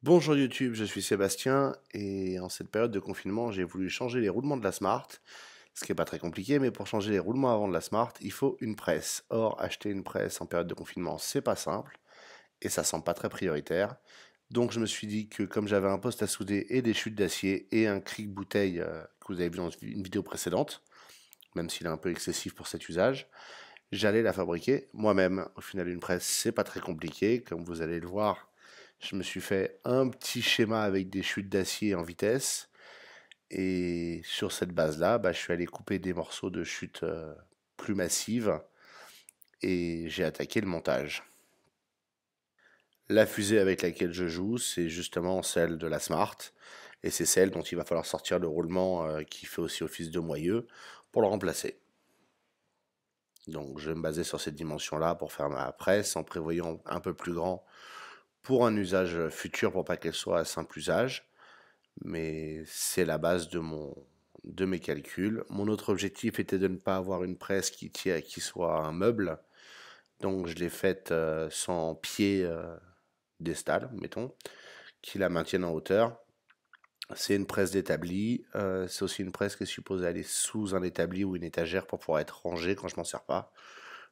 Bonjour YouTube, je suis Sébastien et en cette période de confinement, j'ai voulu changer les roulements de la Smart, ce qui n'est pas très compliqué, mais pour changer les roulements avant de la Smart, il faut une presse. Or, acheter une presse en période de confinement, c'est pas simple et ça semble pas très prioritaire. Donc je me suis dit que comme j'avais un poste à souder et des chutes d'acier et un cric bouteille que vous avez vu dans une vidéo précédente, même s'il est un peu excessif pour cet usage, j'allais la fabriquer moi-même. Au final, une presse, c'est pas très compliqué, comme vous allez le voir. Je me suis fait un petit schéma avec des chutes d'acier en vitesse. Et sur cette base-là, je suis allé couper des morceaux de chute plus massives et j'ai attaqué le montage. La fusée avec laquelle je joue, c'est justement celle de la Smart. Et c'est celle dont il va falloir sortir le roulement qui fait aussi office de moyeu pour le remplacer. Donc je vais me baser sur cette dimension-là pour faire ma presse en prévoyant un peu plus grand pour un usage futur pour pas qu'elle soit à simple usage. Mais c'est la base de mes calculs. Mon autre objectif était de ne pas avoir une presse qui soit un meuble. Donc je l'ai faite sans pied d'estal, mettons, qui la maintiennent en hauteur. C'est une presse d'établi. C'est aussi une presse qui est supposée aller sous un établi ou une étagère pour pouvoir être rangée quand je m'en sers pas.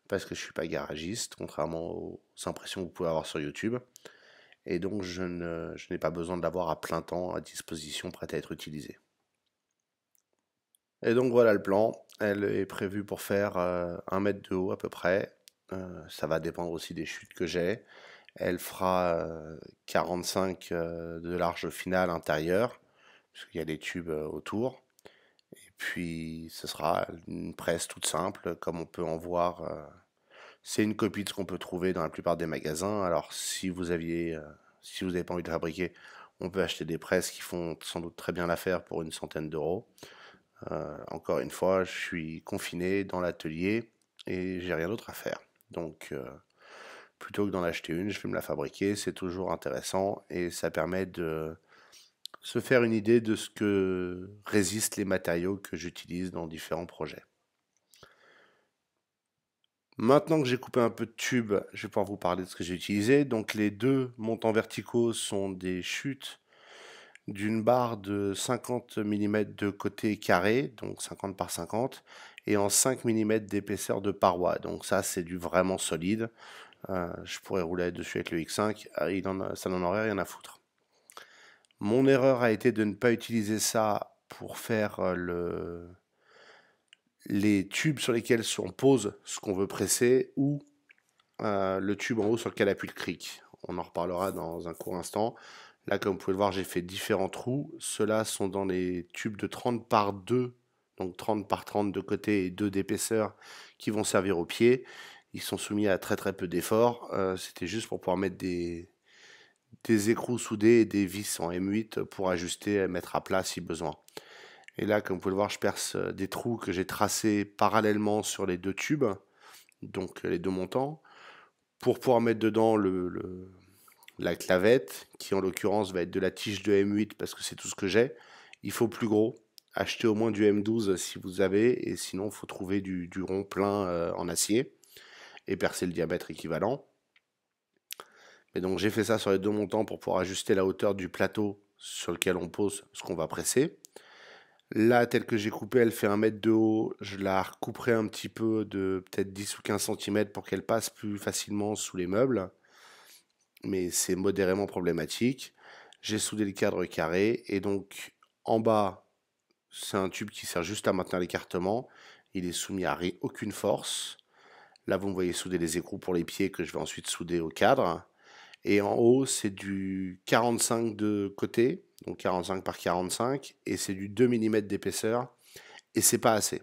Parce que je suis pas garagiste, contrairement aux impressions que vous pouvez avoir sur YouTube. Et donc je n'ai pas besoin de l'avoir à plein temps à disposition, prête à être utilisée. Et donc voilà le plan. Elle est prévue pour faire 1 mètre de haut à peu près. Ça va dépendre aussi des chutes que j'ai. Elle fera 45 de large final intérieur, puisqu'il y a des tubes autour. Et puis ce sera une presse toute simple, comme on peut en voir. C'est une copie de ce qu'on peut trouver dans la plupart des magasins. Alors si vous n'avez pas envie de fabriquer, on peut acheter des presses qui font sans doute très bien l'affaire pour une centaine d'euros. Encore une fois, je suis confiné dans l'atelier et j'ai rien d'autre à faire. Donc, plutôt que d'en acheter une, je vais me la fabriquer. C'est toujours intéressant et ça permet de se faire une idée de ce que résistent les matériaux que j'utilise dans différents projets. Maintenant que j'ai coupé un peu de tubes, je vais pouvoir vous parler de ce que j'ai utilisé. Donc, les deux montants verticaux sont des chutes d'une barre de 50 mm de côté carré, donc 50 par 50, et en 5 mm d'épaisseur de paroi. Donc ça, c'est du vraiment solide. Je pourrais rouler dessus avec le X5, ça n'en aurait rien à foutre. Mon erreur a été de ne pas utiliser ça pour faire les tubes sur lesquels on pose ce qu'on veut presser ou le tube en haut sur lequel appuie le cric. On en reparlera dans un court instant. Là, comme vous pouvez le voir, j'ai fait différents trous. Ceux-là sont dans les tubes de 30 par 2, donc 30 par 30 de côté et 2 d'épaisseur, qui vont servir au pied. Ils sont soumis à très très peu d'efforts. C'était juste pour pouvoir mettre des écrous soudés et des vis en M8 pour ajuster et mettre à plat si besoin. Et là, comme vous pouvez le voir, je perce des trous que j'ai tracés parallèlement sur les deux tubes, donc les deux montants, pour pouvoir mettre dedans la clavette, qui en l'occurrence va être de la tige de M8 parce que c'est tout ce que j'ai. Il faut plus gros. Achetez au moins du M12 si vous avez, et sinon il faut trouver du rond plein en acier et percer le diamètre équivalent. Et donc j'ai fait ça sur les deux montants pour pouvoir ajuster la hauteur du plateau sur lequel on pose ce qu'on va presser. Là, telle que j'ai coupé, elle fait 1 mètre de haut. Je la recouperai un petit peu de peut-être 10 ou 15 cm pour qu'elle passe plus facilement sous les meubles. Mais c'est modérément problématique. J'ai soudé le cadre carré et donc en bas, c'est un tube qui sert juste à maintenir l'écartement. Il est soumis à aucune force. Là, vous me voyez souder les écrous pour les pieds que je vais ensuite souder au cadre. Et en haut, c'est du 45 de côté, donc 45 par 45, et c'est du 2 mm d'épaisseur, et c'est pas assez.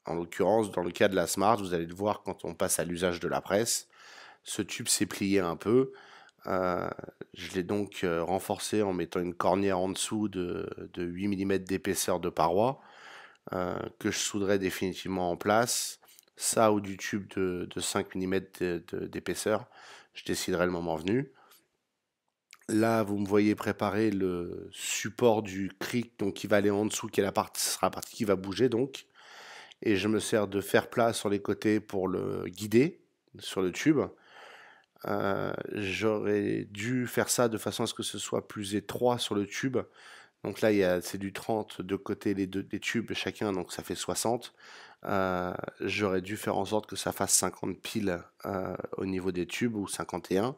En l'occurrence, dans le cas de la Smart, vous allez le voir quand on passe à l'usage de la presse, ce tube s'est plié un peu. Je l'ai donc renforcé en mettant une cornière en dessous de 8 mm d'épaisseur de paroi, que je souderai définitivement en place. Ça ou du tube de 5 mm d'épaisseur, je déciderai le moment venu. Là, vous me voyez préparer le support du cric, donc qui va aller en dessous, qui est ce sera la partie qui va bouger donc. Et je me sers de fer plat sur les côtés pour le guider sur le tube. J'aurais dû faire ça de façon à ce que ce soit plus étroit sur le tube. Donc là, c'est du 30 de côté les tubes chacun, donc ça fait 60. J'aurais dû faire en sorte que ça fasse 50 piles au niveau des tubes, ou 51,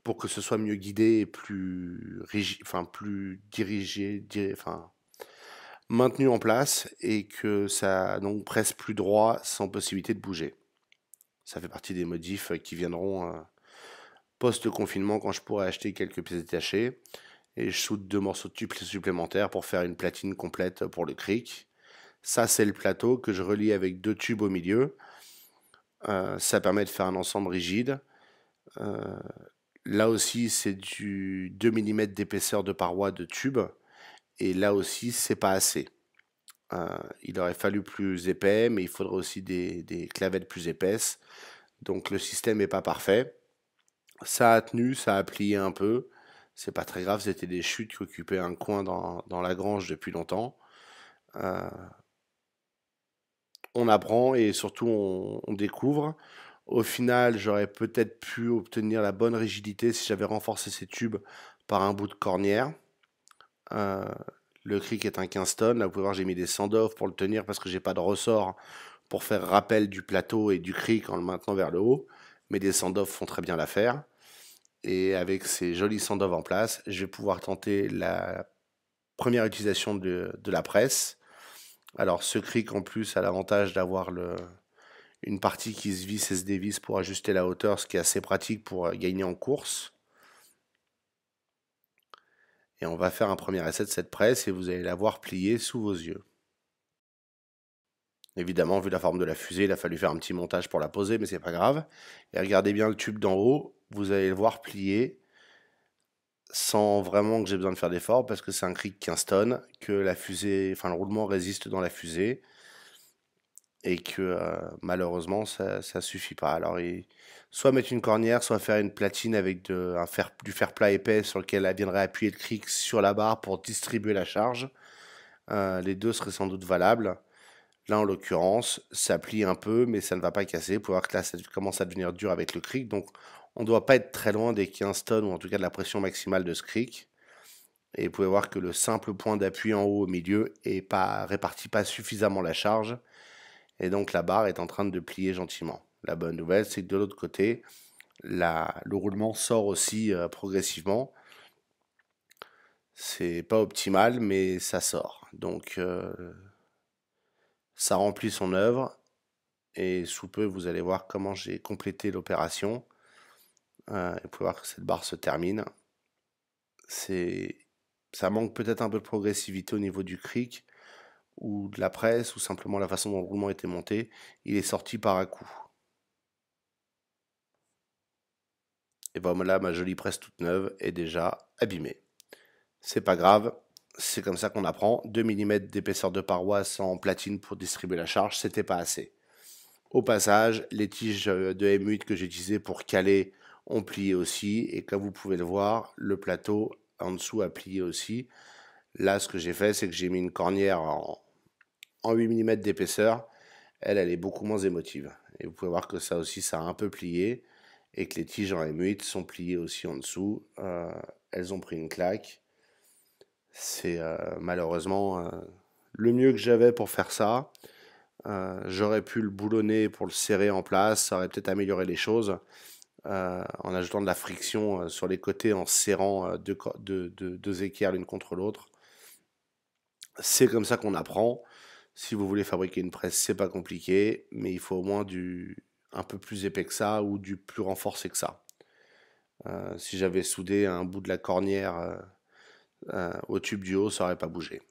pour que ce soit mieux guidé et plus rigide, enfin plus dirigé, enfin maintenu en place, et que ça donc presse plus droit sans possibilité de bouger. Ça fait partie des modifs qui viendront post-confinement, quand je pourrai acheter quelques pièces détachées. Et je soude 2 morceaux de tube supplémentaires pour faire une platine complète pour le cric. Ça, c'est le plateau que je relie avec 2 tubes au milieu. Ça permet de faire un ensemble rigide. Euh, Là aussi, c'est du 2 mm d'épaisseur de paroi de tube. Et là aussi, c'est pas assez. Il aurait fallu plus épais, mais il faudrait aussi des clavettes plus épaisses. Donc le système n'est pas parfait. Ça a tenu, ça a plié un peu. C'est pas très grave, c'était des chutes qui occupaient un coin dans la grange depuis longtemps. Euh, on apprend et surtout on découvre. Au final, j'aurais peut-être pu obtenir la bonne rigidité si j'avais renforcé ces tubes par un bout de cornière. Euh, le cric est un 15 tonnes. Là, vous pouvez voir, j'ai mis des sand-off pour le tenir parce que j'ai pas de ressort pour faire rappel du plateau et du cric en le maintenant vers le haut. Mais des sand-off font très bien l'affaire. Et avec ces jolis sand-off en place, je vais pouvoir tenter la première utilisation de la presse. Alors, ce cric en plus a l'avantage d'avoir une partie qui se visse et se dévisse pour ajuster la hauteur, ce qui est assez pratique pour gagner en course. Et on va faire un premier essai de cette presse et vous allez la voir plier sous vos yeux. Évidemment, vu la forme de la fusée, il a fallu faire un petit montage pour la poser, mais c'est pas grave. Et regardez bien le tube d'en haut, vous allez le voir plier sans vraiment que j'ai besoin de faire d'efforts, parce que c'est un cric 15 tonnes, que la fusée, enfin le roulement résiste dans la fusée, et que malheureusement ça suffit pas. Alors soit mettre une cornière, soit faire une platine avec du fer plat épais sur lequel elle viendrait appuyer le cric sur la barre pour distribuer la charge. Les deux seraient sans doute valables. Là, en l'occurrence, ça plie un peu, mais ça ne va pas casser. Vous pouvez voir que là, ça commence à devenir dur avec le cric. Donc, on ne doit pas être très loin des 15 tonnes, ou en tout cas de la pression maximale de ce cric. Et vous pouvez voir que le simple point d'appui en haut au milieu répartit pas suffisamment la charge. Et donc, la barre est en train de plier gentiment. La bonne nouvelle, c'est que de l'autre côté, le roulement sort aussi progressivement. C'est pas optimal, mais ça sort. Donc, ça remplit son œuvre. Et sous peu, vous allez voir comment j'ai complété l'opération. Vous pouvez voir que cette barre se termine. Ça manque peut-être un peu de progressivité au niveau du cric, ou de la presse, ou simplement la façon dont le roulement était monté. Il est sorti par à coup. Et voilà, ma jolie presse toute neuve est déjà abîmée. C'est pas grave, c'est comme ça qu'on apprend. 2 mm d'épaisseur de paroi sans platine pour distribuer la charge, c'était pas assez. Au passage, les tiges de M8 que j'ai utilisées pour caler ont plié aussi, et comme vous pouvez le voir, le plateau en dessous a plié aussi. Là, ce que j'ai fait, c'est que j'ai mis une cornière en 8 mm d'épaisseur. Elle est beaucoup moins émotive. Et vous pouvez voir que ça aussi, ça a un peu plié, et que les tiges en M8 sont pliées aussi en dessous. Elles ont pris une claque. C'est malheureusement le mieux que j'avais pour faire ça. J'aurais pu le boulonner pour le serrer en place, ça aurait peut-être amélioré les choses, en ajoutant de la friction sur les côtés, en serrant deux équerres l'une contre l'autre. C'est comme ça qu'on apprend. Si vous voulez fabriquer une presse, c'est pas compliqué, mais il faut au moins un peu plus épais que ça, ou du plus renforcé que ça. Si j'avais soudé un bout de la cornière au tube du haut, ça aurait pas bougé.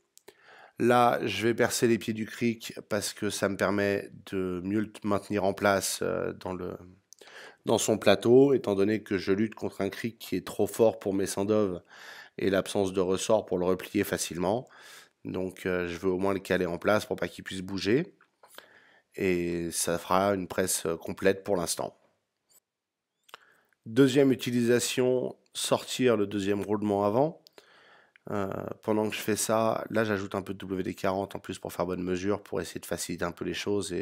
Là, je vais percer les pieds du cric parce que ça me permet de mieux le maintenir en place dans son plateau, étant donné que je lutte contre un cric qui est trop fort pour mes sandov et l'absence de ressort pour le replier facilement. Donc je veux au moins le caler en place pour pas qu'il puisse bouger. Et ça fera une presse complète pour l'instant. Deuxième utilisation, sortir le deuxième roulement avant. Pendant que je fais ça, là j'ajoute un peu de WD-40 en plus pour faire bonne mesure, pour essayer de faciliter un peu les choses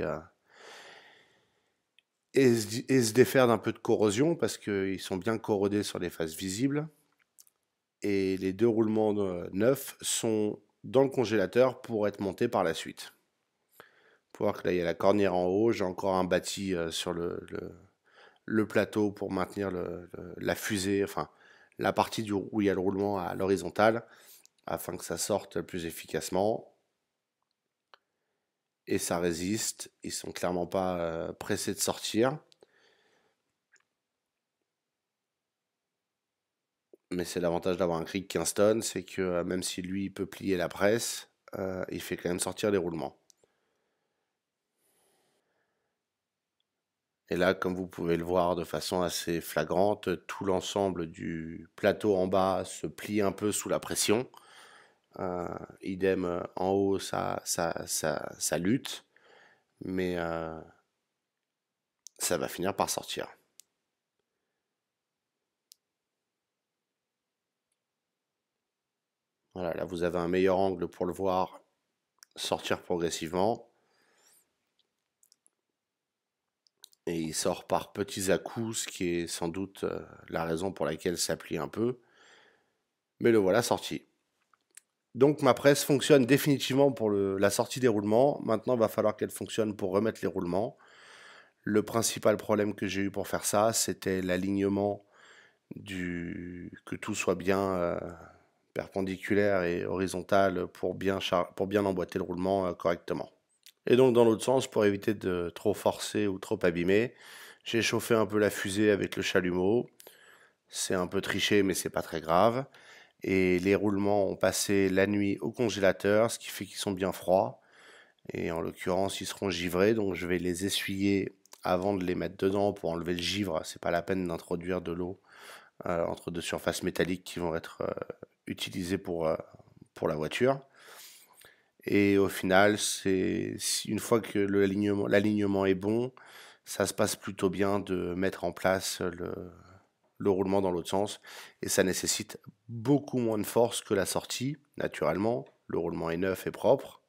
et se défaire d'un peu de corrosion parce qu'ils sont bien corrodés sur les faces visibles. Et les deux roulements neufs sont dans le congélateur pour être montés par la suite. Pour voir que là, il y a la cornière en haut. J'ai encore un bâti sur le plateau pour maintenir la fusée, enfin la partie où il y a le roulement à l'horizontale, afin que ça sorte plus efficacement. Et ça résiste. Ils sont clairement pas pressés de sortir. Mais c'est l'avantage d'avoir un Krieg Kingston, c'est que même si lui il peut plier la presse, il fait quand même sortir les roulements. Et là, comme vous pouvez le voir de façon assez flagrante, tout l'ensemble du plateau en bas se plie un peu sous la pression. Idem en haut, ça lutte, mais ça va finir par sortir. Voilà, là vous avez un meilleur angle pour le voir sortir progressivement. Et il sort par petits à-coups, ce qui est sans doute la raison pour laquelle ça plie un peu. Mais le voilà sorti. Donc ma presse fonctionne définitivement pour la sortie des roulements. Maintenant, il va falloir qu'elle fonctionne pour remettre les roulements. Le principal problème que j'ai eu pour faire ça, c'était l'alignement que tout soit bien perpendiculaire et horizontal pour bien emboîter le roulement correctement. Et donc dans l'autre sens, pour éviter de trop forcer ou trop abîmer, j'ai chauffé un peu la fusée avec le chalumeau. C'est un peu triché, mais c'est pas très grave. Et les roulements ont passé la nuit au congélateur, ce qui fait qu'ils sont bien froids. Et en l'occurrence, ils seront givrés, donc je vais les essuyer avant de les mettre dedans pour enlever le givre. C'est pas la peine d'introduire de l'eau entre deux surfaces métalliques qui vont être utilisées pour la voiture. Et au final, une fois que l'alignement est bon, ça se passe plutôt bien de mettre en place le roulement dans l'autre sens. Et ça nécessite beaucoup moins de force que la sortie, naturellement. Le roulement est neuf et propre.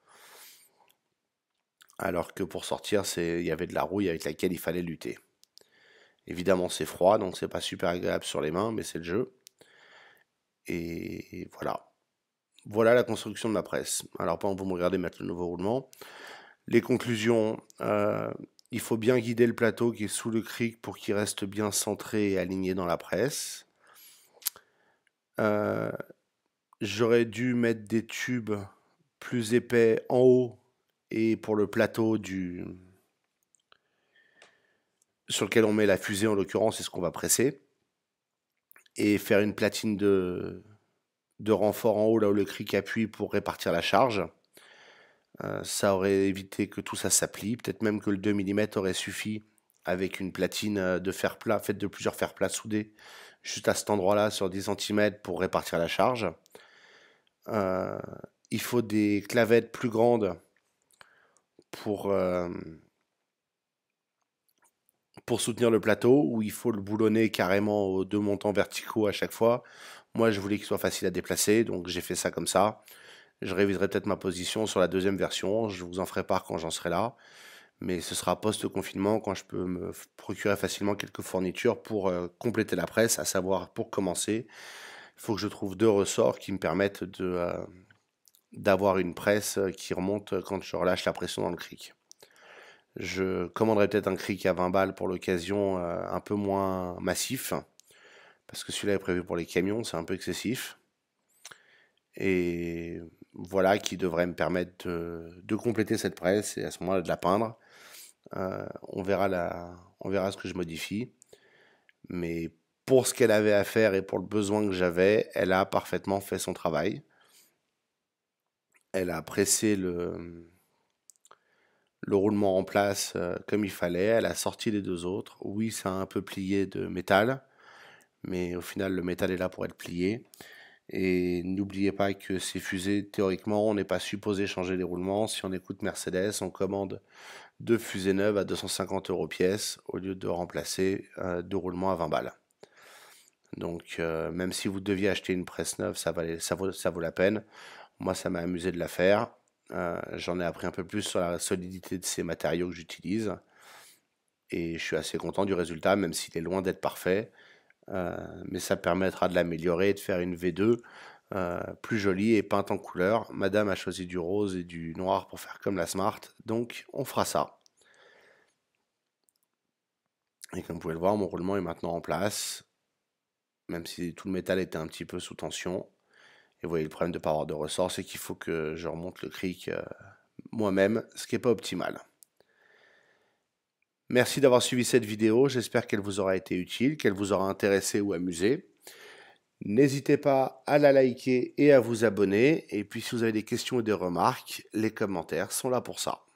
Alors que pour sortir, il y avait de la rouille avec laquelle il fallait lutter. Évidemment, c'est froid, donc c'est pas super agréable sur les mains, mais c'est le jeu. Et voilà. Voilà la construction de ma presse. Alors, pendant que vous me regardez mettre le nouveau roulement, les conclusions, il faut bien guider le plateau qui est sous le cric pour qu'il reste bien centré et aligné dans la presse. J'aurais dû mettre des tubes plus épais en haut et pour le plateau sur lequel on met la fusée, en l'occurrence, c'est ce qu'on va presser. Et faire une platine de renfort en haut, là où le cric appuie pour répartir la charge. Ça aurait évité que tout ça s'aplie. Peut-être même que le 2 mm aurait suffi avec une platine de fer plat, faite de plusieurs fers plats soudés, juste à cet endroit-là, sur 10 cm pour répartir la charge. Il faut des clavettes plus grandes pour, pour soutenir le plateau, où il faut le boulonner carrément aux deux montants verticaux à chaque fois. Moi, je voulais qu'il soit facile à déplacer, donc j'ai fait ça comme ça. Je réviserai peut-être ma position sur la deuxième version, je vous en ferai part quand j'en serai là. Mais ce sera post-confinement quand je peux me procurer facilement quelques fournitures pour compléter la presse, à savoir pour commencer, il faut que je trouve deux ressorts qui me permettent d'avoir une presse qui remonte quand je relâche la pression dans le cric. Je commanderai peut-être un cric à 20 balles pour l'occasion, un peu moins massif, parce que celui-là est prévu pour les camions, c'est un peu excessif. Et voilà qui devrait me permettre de compléter cette presse et à ce moment-là de la peindre. On verra ce que je modifie. Mais pour ce qu'elle avait à faire et pour le besoin que j'avais, elle a parfaitement fait son travail. Elle a pressé le roulement en place comme il fallait. Elle a sorti les deux autres. Oui, ça a un peu plié de métal, mais au final, le métal est là pour être plié. Et n'oubliez pas que ces fusées, théoriquement, on n'est pas supposé changer les roulements. Si on écoute Mercedes, on commande deux fusées neuves à 250 € pièce au lieu de remplacer deux roulements à 20 balles. Donc, même si vous deviez acheter une presse neuve, ça vaut la peine. Moi, ça m'a amusé de la faire. J'en ai appris un peu plus sur la solidité de ces matériaux que j'utilise. et je suis assez content du résultat, même s'il est loin d'être parfait. Mais ça permettra de l'améliorer et de faire une V2 plus jolie et peinte en couleur. Madame a choisi du rose et du noir pour faire comme la Smart, donc on fera ça. Et comme vous pouvez le voir, mon roulement est maintenant en place, même si tout le métal était un petit peu sous tension. Et vous voyez, le problème de ne pas avoir de ressort, c'est qu'il faut que je remonte le cric moi-même, ce qui n'est pas optimal. Merci d'avoir suivi cette vidéo, j'espère qu'elle vous aura été utile, qu'elle vous aura intéressé ou amusé. N'hésitez pas à la liker et à vous abonner. Et puis si vous avez des questions ou des remarques, les commentaires sont là pour ça.